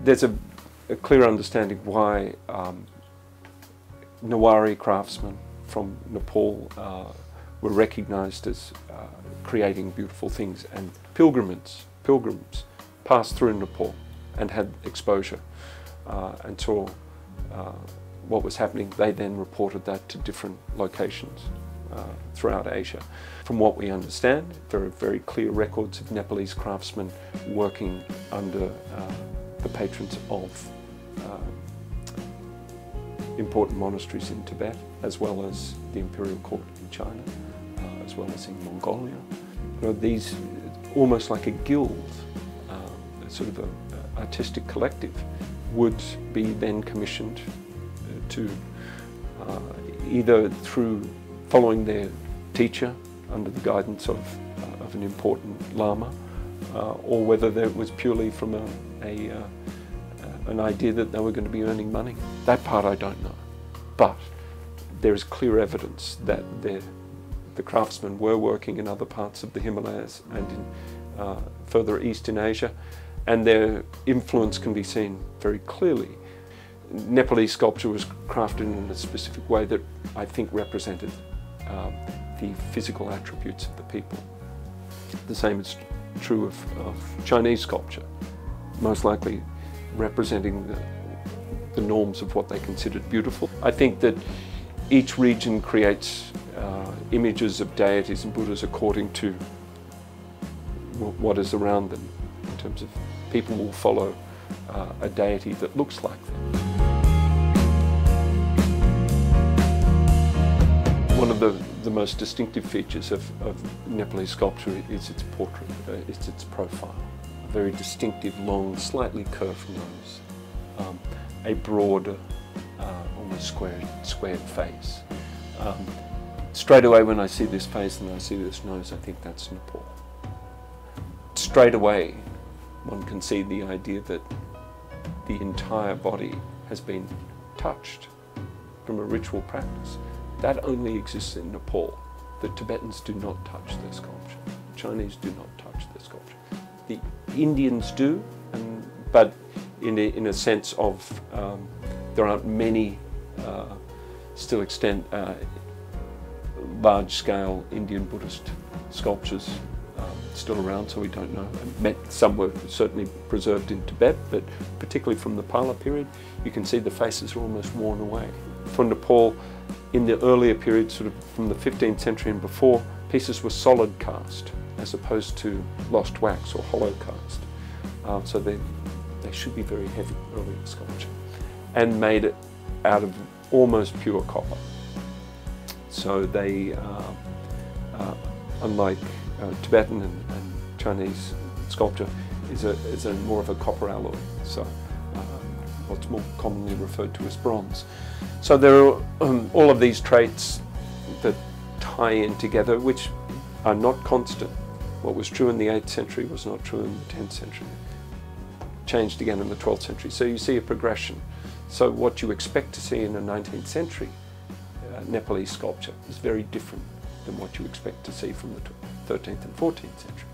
there's a clear understanding why Nawari craftsmen from Nepal were recognized as creating beautiful things, and pilgrims passed through Nepal and had exposure and saw what was happening. They then reported that to different locations throughout Asia. From what we understand, there are very clear records of Nepalese craftsmen working under the patrons of important monasteries in Tibet, as well as the imperial court in China, as well as in Mongolia. You know, these, almost like a guild, sort of an artistic collective, would be then commissioned to either through following their teacher under the guidance of an important lama, or whether it was purely from an idea that they were going to be earning money. That part I don't know. But there is clear evidence that the craftsmen were working in other parts of the Himalayas and in further east in Asia, and their influence can be seen very clearly. Nepalese sculpture was crafted in a specific way that I think represented the physical attributes of the people. The same is true of Chinese sculpture, most likely representing the norms of what they considered beautiful. I think that each region creates images of deities and Buddhas according to what is around them, in terms of people will follow a deity that looks like them. One of the most distinctive features of Nepalese sculpture is its portrait, it's its profile. A very distinctive, long, slightly curved nose, a broader, almost squared face. Straight away when I see this face and I see this nose, I think that's Nepal. Straight away one can see the idea that the entire body has been touched from a ritual practice. That only exists in Nepal. The Tibetans do not touch their sculpture. Chinese do not touch their sculpture. The Indians do, but in a sense of there aren't many still extant large-scale Indian Buddhist sculptures still around, so we don't know. Some were certainly preserved in Tibet, but particularly from the Pala period, you can see the faces are almost worn away. For Nepal, in the earlier period, sort of from the 15th century and before, pieces were solid cast as opposed to lost wax or hollow cast. So they should be very heavy earlier sculpture, and made out of almost pure copper. So they, unlike Tibetan and Chinese sculpture, is a more of a copper alloy. So what's more commonly referred to as bronze. So there are all of these traits that tie in together, which are not constant. What was true in the 8th century was not true in the 10th century. Changed again in the 12th century. So you see a progression. So what you expect to see in a 19th century Nepalese sculpture is very different than what you expect to see from the 13th and 14th century.